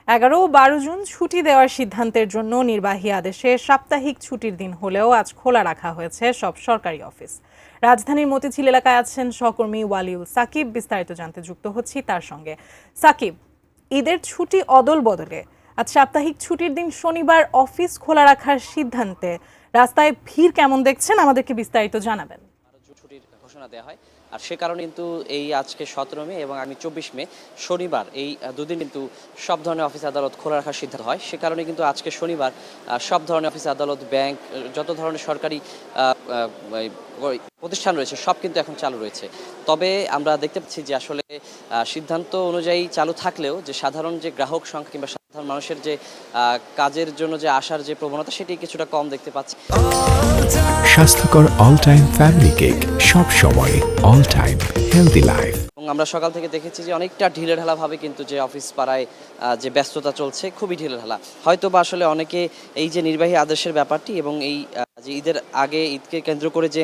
11 ও 12 June ছুটি দেওয়ার সিদ্ধান্তের জন্য নির্বাহী আদেশে সাপ্তাহিক ছুটির দিন হলেও আজ খোলা রাখা হয়েছে সব সরকারি অফিস। রাজধানীর মতিঝিল এলাকায় আছেন সহকর্মী ওয়ালিউল সাকিব, বিস্তারিত জানতে যুক্ত হচ্ছি তার সঙ্গে। সাকিব, ঈদের ছুটি অদল বদলে আজ সাপ্তাহিক ছুটির দিন শনিবার অফিস খোলা রাখার সিদ্ধান্তে রাস্তায় ভিড় কেমন দেখছেন, আমাদেরকে বিস্তারিত জানাবেন। ছুটির ঘোষণা দেওয়া হয় আর সে কারণে কিন্তু এই আজকে 17 মে এবং আমি 24 মে শনিবার এই দুদিন কিন্তু সব ধরনের অফিস আদালত খোলা রাখার সিদ্ধান্ত হয়। সে কারণে কিন্তু আজকে শনিবার সব ধরনের অফিস আদালত, ব্যাংক, যত ধরনের সরকারি প্রতিষ্ঠান রয়েছে সব কিন্তু এখন চালু রয়েছে। তবে আমরা দেখতে পাচ্ছি যে আসলে সিদ্ধান্ত অনুযায়ী চালু থাকলেও যে সাধারণ যে গ্রাহক সংখ্যা কিংবা সাধারণ মানুষের যে কাজের জন্য যে আসার যে প্রবণতা সেটি কিছুটা কম দেখতে পাচ্ছি। স্বাস্থ্যকর অল টাইম ফ্যামিলি কেক, সব সময় অল টাইম হেলদি লাইফ। এবং আমরা সকাল থেকে দেখেছি যে অনেকটা ঢিলেঢালা ভাবে কিন্তু যে অফিস পাড়ায় যে ব্যস্ততা চলছে খুবই ঢিলেঢালা। হয়তো বা আসলে অনেকে এই যে নির্বাহী আদেশের ব্যাপারটি এবং এই যে ঈদের আগে ঈদকে কেন্দ্র করে যে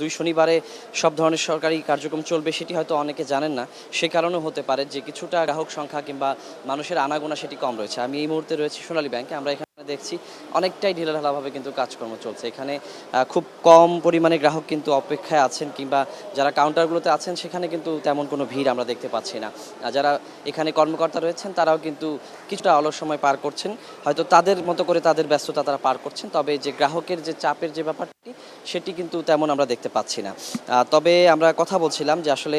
2 শনিবারে সব ধরনের সরকারি কার্যক্রম চলবে সেটি হয়তো অনেকে জানেন না। সে কারণেও হতে পারে যে কিছুটা গ্রাহক সংখ্যা কিংবা মানুষের আনাগোনা সেটি কম রয়েছে। আমি এই মুহূর্তে রয়েছি সোনালী ব্যাংকে। আমরা এখানে দেখছি অনেকটাই ঢিলেঢালাভাবে কিন্তু কাজকর্ম চলছে। এখানে খুব কম পরিমাণে গ্রাহক কিন্তু অপেক্ষায় আছেন কিংবা যারা কাউন্টারগুলোতে আছেন সেখানে কিন্তু তেমন কোনো ভিড় আমরা দেখতে পাচ্ছি না। যারা এখানে কর্মকর্তা রয়েছেন তারাও কিন্তু কিছুটা অলস সময় পার করছেন, হয়তো তাদের মতো করে তাদের ব্যস্ততা তারা পার করছেন। তবে যে গ্রাহকের যে চাপের যে ব্যাপারটি সেটি কিন্তু তেমন আমরা দেখতে পাচ্ছি না। তবে আমরা কথা বলছিলাম যে আসলে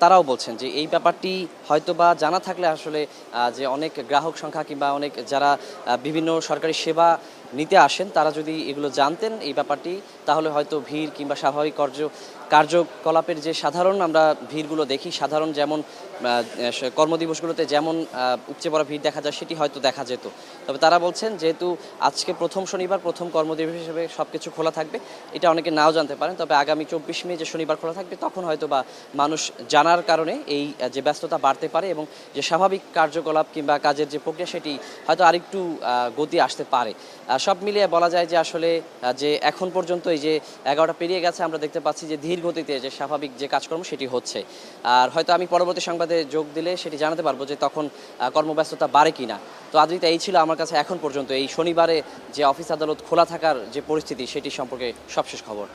তারাও বলছেন যে এই ব্যাপারটি হয়তো বা জানা থাকলে আসলে যে অনেক গ্রাহক সংখ্যা কিংবা অনেক যারা বিভিন্ন সরকারি সেবা নিতে আসেন তারা যদি এগুলো জানতেন এই ব্যাপারটি, তাহলে হয়তো ভিড় কিংবা স্বাভাবিক কার্যকলাপের যে সাধারণ আমরা ভিড়গুলো দেখি, সাধারণ যেমন কর্মদিবসগুলোতে যেমন উপচে পড়া ভিড় দেখা যায় সেটি হয়তো দেখা যেত। তবে তারা বলছেন যেহেতু আজকে প্রথম শনিবার, প্রথম কর্মদিবস হিসেবে সব কিছু খোলা থাকবে, এটা অনেকে নাও জানতে পারেন। তবে আগামী 24 মে যে শনিবার খোলা থাকবে তখন হয়তো বা মানুষ জানার কারণে এই যে ব্যস্ততা বাড়তে পারে এবং যে স্বাভাবিক কার্যকলাপ কিংবা কাজের যে প্রক্রিয়া সেটি হয়তো আরেকটু গতি আসতে পারে। সব মিলিয়ে বলা যায় যে আসলে যে এখন পর্যন্ত এই যে 11টা পেরিয়ে গেছে আমরা দেখতে পাচ্ছি যে ধীর গতিতে যে স্বাভাবিক যে কাজকর্ম সেটি হচ্ছে। আর হয়তো আমি পরবর্তী সংবাদে যোগ দিলে সেটি জানাতে পারবো যে তখন কর্মব্যস্ততা বাড়ে কিনা। তো আদ্রিতা, এই ছিল আমার কাছে এখন পর্যন্ত এই শনিবারে যে অফিস আদালত খোলা থাকার যে পরিস্থিতি সেটি সম্পর্কে সবশেষ খবর।